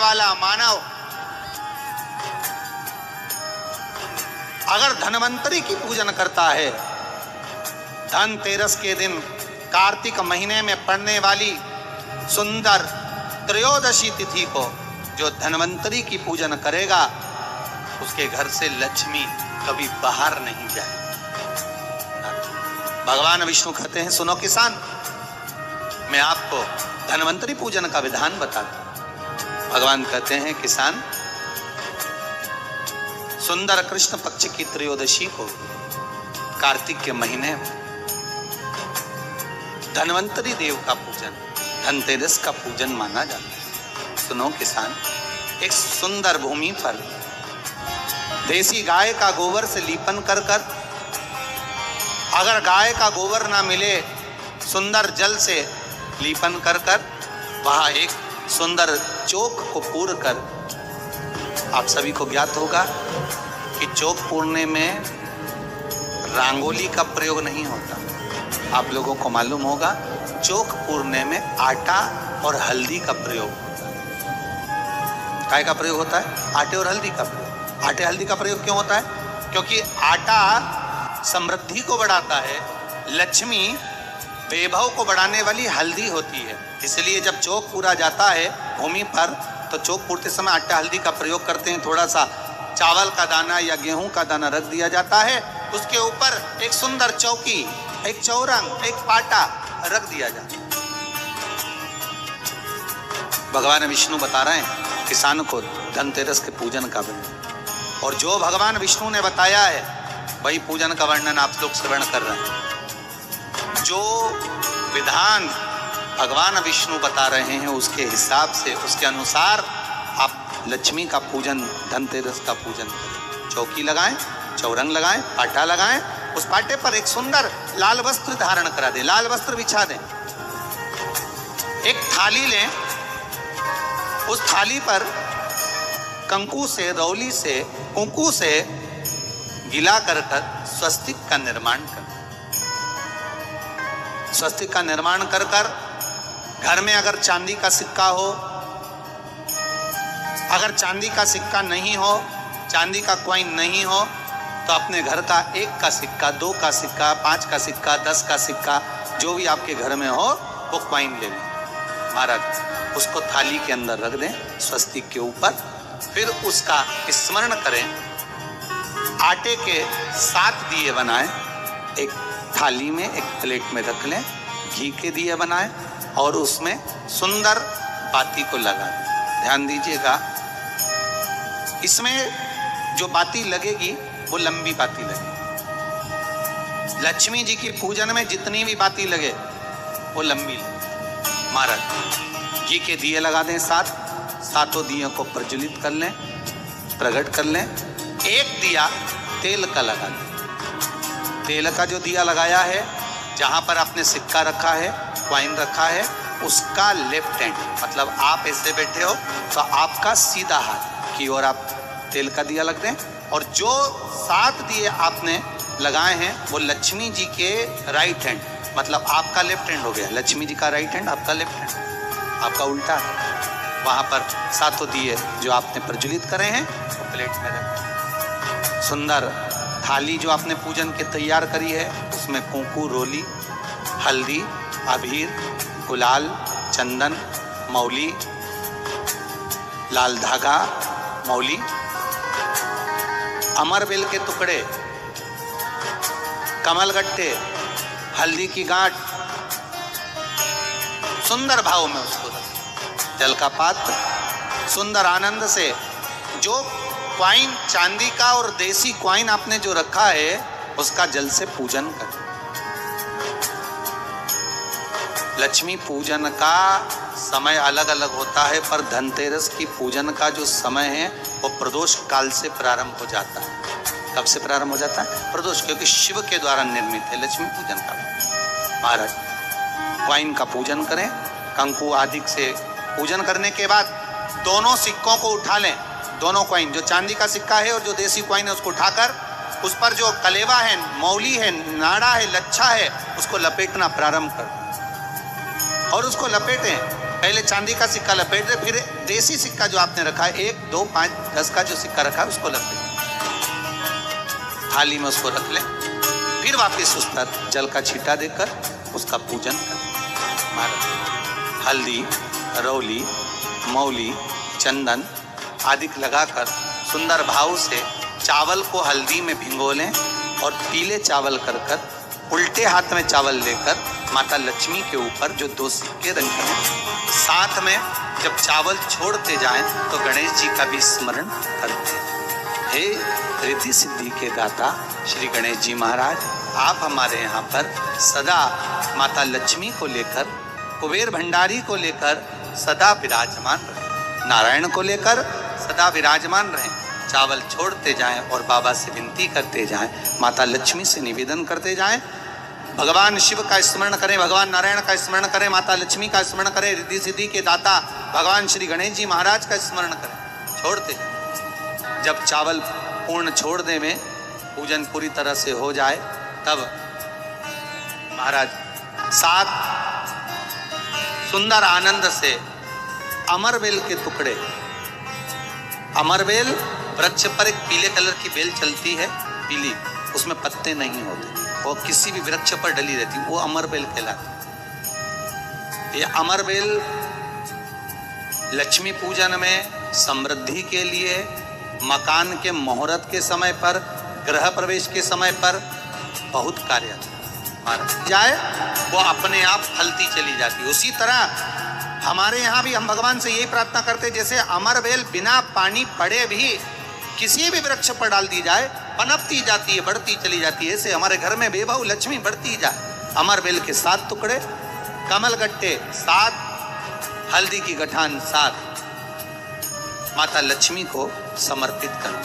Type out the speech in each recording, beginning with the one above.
वाला मानव अगर धन्वंतरी की पूजन करता है, धनतेरस के दिन कार्तिक महीने में पड़ने वाली सुंदर त्रयोदशी तिथि को जो धन्वंतरी की पूजन करेगा, उसके घर से लक्ष्मी कभी बाहर नहीं जाए। भगवान विष्णु कहते हैं, सुनो किसान, मैं आपको धन्वंतरी पूजन का विधान बताता हूं। भगवान कहते हैं, किसान, सुंदर कृष्ण पक्ष की त्रयोदशी को कार्तिक के महीने में धन्वंतरी देव का पूजन, धनतेरस का पूजन माना जाता है। सुनो किसान, एक सुंदर भूमि पर देसी गाय का गोबर से लीपन कर कर, अगर गाय का गोबर ना मिले, सुंदर जल से लीपन कर कर वहां एक सुंदर चौक को पूर कर, आप सभी को ज्ञात होगा कि चौक पूरने में रंगोली का प्रयोग नहीं होता। आप लोगों को मालूम होगा, चौक पूरने में आटा और हल्दी का प्रयोग होता है। काय का प्रयोग होता है? आटे और हल्दी का प्रयोग। आटे हल्दी का प्रयोग क्यों होता है? क्योंकि आटा समृद्धि को बढ़ाता है, लक्ष्मी वैभव को बढ़ाने वाली हल्दी होती है। इसलिए जब चौक पूरा जाता है भूमि पर, तो चौक पूरते समय आटा हल्दी का प्रयोग करते हैं। थोड़ा सा चावल का दाना या गेहूं का दाना रख दिया जाता है, उसके ऊपर एक सुंदर चौकी, एक चौरंग, एक पाटा रख दिया जाता है। भगवान विष्णु बता रहे हैं किसान को धनतेरस के पूजन का वर्णन, और जो भगवान विष्णु ने बताया है वही पूजन का वर्णन आप लोग श्रवण कर रहे हैं। जो विधान भगवान विष्णु बता रहे हैं उसके हिसाब से, उसके अनुसार आप लक्ष्मी का पूजन, धनतेरस का पूजन करें। चौकी लगाएं, चौरंग लगाएं, पाटा लगाएं, उस पाटे पर एक सुंदर लाल वस्त्र धारण करा दें, लाल वस्त्र बिछा दें। एक थाली लें, उस थाली पर कंकु से, रौली से, कुंकू से गिला कर स्वस्तिक का निर्माण कर, स्वस्तिक का निर्माण कर कर घर में अगर चांदी का सिक्का हो, अगर चांदी का सिक्का नहीं हो, चांदी का कॉइन नहीं हो, तो अपने घर का 1 का सिक्का, 2 का सिक्का, 5 का सिक्का, 10 का सिक्का, जो भी आपके घर में हो वो कॉइन ले लें महाराज, उसको थाली के अंदर रख दें स्वस्तिक के ऊपर। फिर उसका स्मरण करें, आटे के 7 दिए बनाएं, एक थाली में, एक प्लेट में रख लें, घी के दिए बनाएं और उसमें सुंदर बाती को लगा दें। ध्यान दीजिएगा, इसमें जो बाती लगेगी वो लंबी बाती लगेगी। लक्ष्मी जी की पूजन में जितनी भी बाती लगे वो लंबी लगे। महाराज घी के दिए लगा दें 7, 7 दियों को प्रज्वलित कर लें, प्रकट कर लें। एक दिया तेल का लगा दें। तेल का जो दिया लगाया है, जहां पर आपने सिक्का रखा है, कॉइन रखा है, उसका लेफ्ट हैंड, मतलब आप ऐसे बैठे हो तो आपका सीधा हाथ की ओर आप तेल का दिया लग दें। और जो 7 दिए आपने लगाए हैं वो लक्ष्मी जी के राइट हैंड, मतलब आपका लेफ्ट हैंड हो गया, लक्ष्मी जी का राइट हैंड, आपका लेफ्ट हैंड, आपका उल्टा है। वहां पर 7 दिए जो आपने प्रज्वलित करे हैं वो प्लेट में रखें। सुंदर थाली जो आपने पूजन के तैयार करी है, उसमें कुंकू, रोली, हल्दी, अबीर, गुलाल, चंदन, मौली, लाल धागा, मौली, अमरबेल के टुकड़े, कमलगट्टे, हल्दी की गांठ, सुंदर भाव में उसको रखें। जल का पात्र, सुंदर आनंद से जो क्वाइन चांदी का और देसी क्वाइन आपने जो रखा है उसका जल से पूजन करें। लक्ष्मी पूजन का समय अलग अलग होता है, पर धनतेरस की पूजन का जो समय है वो प्रदोष काल से प्रारंभ हो जाता है। कब से प्रारंभ हो जाता है? प्रदोष, क्योंकि शिव के द्वारा निर्मित है लक्ष्मी पूजन का। महाराज क्वाइन का पूजन करें, कंकु आदि से पूजन करने के बाद दोनों सिक्कों को उठा लें, दोनों क्वाइन, जो चांदी का सिक्का है और जो देसी क्वाइन है उसको उठाकर उस पर जो कलेवा है, मौली है, नाड़ा है, लच्छा है, उसको लपेटना प्रारंभ कर और उसको लपेटें। पहले चांदी का सिक्का लपेट दे, फिर देसी सिक्का जो आपने रखा है 1, 2, 5, 10 का जो सिक्का रखा है उसको लपेट, थाली में उसको रख ले, फिर वापस उस पर जल का छींटा देकर उसका पूजन कर। हल्दी, रौली, मौली, चंदन आदि लगाकर सुंदर भाव से चावल को हल्दी में भिगो लें और पीले चावल कर कर उल्टे हाथ में चावल लेकर माता लक्ष्मी के ऊपर जो 2 सिक्के रखे हैं, साथ में जब चावल छोड़ते जाएं तो गणेश जी का भी स्मरण करते हैं। हे रिद्धि सिद्धि के दाता श्री गणेश जी महाराज, आप हमारे यहाँ पर सदा माता लक्ष्मी को लेकर, कुबेर भंडारी को लेकर सदा विराजमान रहें, नारायण को लेकर सदा विराजमान रहें। चावल छोड़ते जाएं और बाबा से विनती करते जाएं, माता लक्ष्मी से निवेदन करते जाएं, भगवान शिव का स्मरण करें, भगवान नारायण का स्मरण करें, माता लक्ष्मी का स्मरण करें, रिद्धि सिद्धि के दाता भगवान श्री गणेश जी महाराज का स्मरण करें। छोड़ते जब चावल पूर्ण छोड़ दे में पूजन पूरी तरह से हो जाए, तब महाराज 7 सुंदर आनंद से अमरबेल के टुकड़े, अमरबेल वृक्ष पर एक पीले कलर की बेल चलती है, पीली, उसमें पत्ते नहीं होते, वो किसी भी वृक्ष पर डली रहती, वो अमरबेल कहलाती। ये अमरबेल लक्ष्मी पूजन में, समृद्धि के लिए, मकान के मुहूर्त के समय पर, गृह प्रवेश के समय पर बहुत कार्य जाए, वो अपने आप फलती चली जाती। उसी तरह हमारे यहाँ भी हम भगवान से यही प्रार्थना करते, जैसे अमरबेल बिना पानी पड़े भी किसी भी वृक्ष पर डाल दी जाए, पनपती जाती है, बढ़ती चली जाती है, ऐसे हमारे घर में बेबहू लक्ष्मी बढ़ती जाए। अमरबेल के 7 टुकड़े, कमल गट्टे 7, हल्दी की गठान 7, माता लक्ष्मी को समर्पित करो।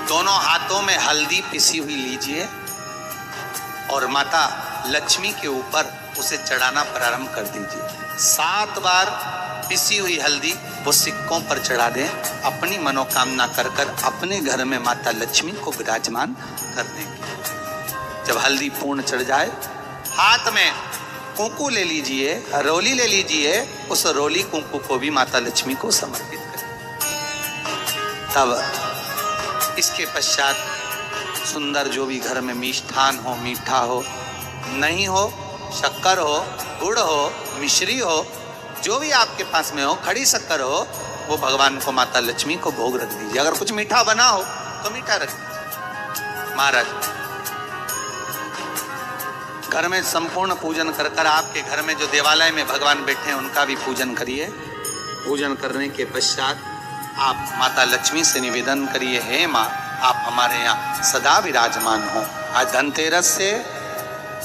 दोनों हाथों में हल्दी पिसी हुई लीजिए और माता लक्ष्मी के ऊपर उसे चढ़ाना प्रारंभ कर दीजिए। 7 बार पिसी हुई हल्दी वो सिक्कों पर चढ़ा दें, अपनी मनोकामना कर कर अपने घर में माता लक्ष्मी को विराजमान कर देंगे। जब हल्दी पूर्ण चढ़ जाए, हाथ में कुंकू ले लीजिए, रोली ले लीजिए, उस रोली कुंकू को भी माता लक्ष्मी को समर्पित करें। तब इसके पश्चात सुंदर जो भी घर में मिष्ठान हो, मीठा हो, नहीं हो, शक्कर हो, गुड़ हो, मिश्री हो, जो भी आपके पास में हो, खड़ी शक्कर हो, वो भगवान को, माता लक्ष्मी को भोग रख दीजिए। अगर कुछ मीठा बना हो तो मीठा रख दीजिए। महाराज घर में संपूर्ण पूजन कर कर आपके घर में जो देवालय में भगवान बैठे हैं उनका भी पूजन करिए। पूजन करने के पश्चात आप माता लक्ष्मी से निवेदन करिए, हे माँ, आप हमारे यहाँ सदा विराजमान हो। आज धनतेरस से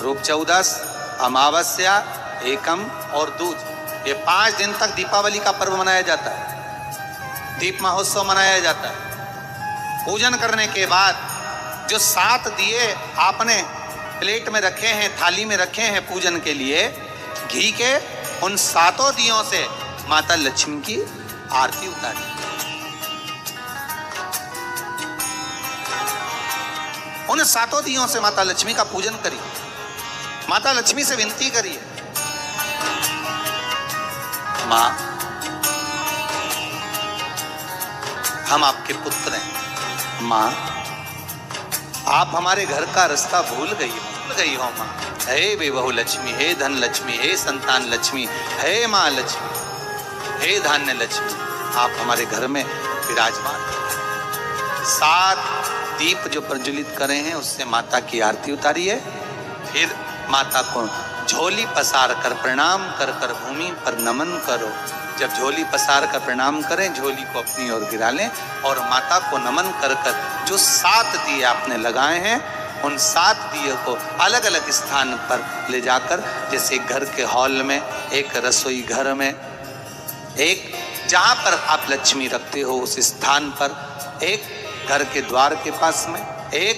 रूप 14, अमावस्या, एकम और दूज, ये 5 दिन तक दीपावली का पर्व मनाया जाता है, दीप महोत्सव मनाया जाता है। पूजन करने के बाद जो 7 दिए आपने प्लेट में रखे हैं, थाली में रखे हैं पूजन के लिए, घी के, उन 7 दियों से माता लक्ष्मी की आरती उतारी। उन 7 दियों से माता लक्ष्मी का पूजन करिए, माता लक्ष्मी से विनती करिए, माँ, हम आपके पुत्र हैं। माँ, आप हमारे घर का रास्ता भूल गई हो माँ। हे बेबहू लक्ष्मी, हे धन लक्ष्मी, हे संतान लक्ष्मी, हे माँ लक्ष्मी, हे धान्य लक्ष्मी, आप हमारे घर में विराजमान। 7 दीप जो प्रज्वलित करे हैं उससे माता की आरती उतारिए। फिर माता को झोली पसार कर प्रणाम कर कर भूमि पर नमन करो। जब झोली पसार कर प्रणाम करें, झोली को अपनी ओर गिरा लें और माता को नमन कर कर जो 7 दिए आपने लगाए हैं, उन 7 दिए को अलग अलग स्थान पर ले जाकर, जैसे घर के हॉल में, एक रसोई घर में, एक जहाँ पर आप लक्ष्मी रखते हो उस स्थान पर, एक घर के द्वार के पास में, एक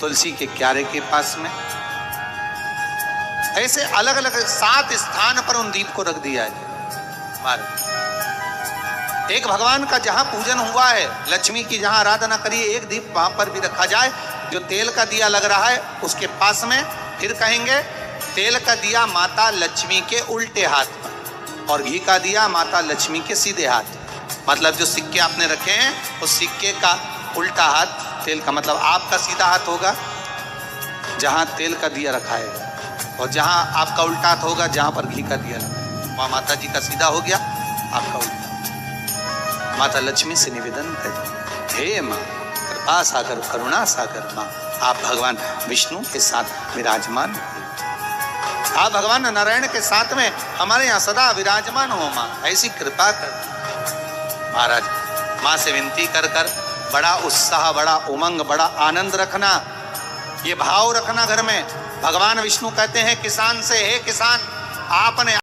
तुलसी के क्यारे के पास में, ऐसे अलग अलग 7 स्थान पर उन दीप को रख दिया है। एक भगवान का जहां पूजन हुआ है, लक्ष्मी की जहां आराधना करिए, एक दीप वहां पर भी रखा जाए। जो तेल का दिया लग रहा है उसके पास में, फिर कहेंगे तेल का दिया माता लक्ष्मी के उल्टे हाथ पर, और घी का दिया माता लक्ष्मी के सीधे हाथ। मतलब जो सिक्के आपने रखे हैं उस सिक्के का उल्टा हाथ तेल का, मतलब आपका सीधा हाथ होगा जहां तेल का दिया रखा है, और जहां आपका उल्टा हाथ होगा जहां पर घी का दिया रखा है, वहां माता जी का सीधा हो गया, आपका उल्टा। माता लक्ष्मी से निवेदन करें, हे माँ कृपा सागर करुणा सागर माँ, आप भगवान विष्णु के साथ विराजमान हो, आप भगवान नारायण के साथ में हमारे यहाँ सदा विराजमान हो माँ, ऐसी कृपा कर। महाराज माँ से विनती कर कर बड़ा उत्साह, बड़ा उमंग, बड़ा आनंद रखना, ये भाव रखना घर में। भगवान विष्णु कहते हैं किसान से, हे किसान आपने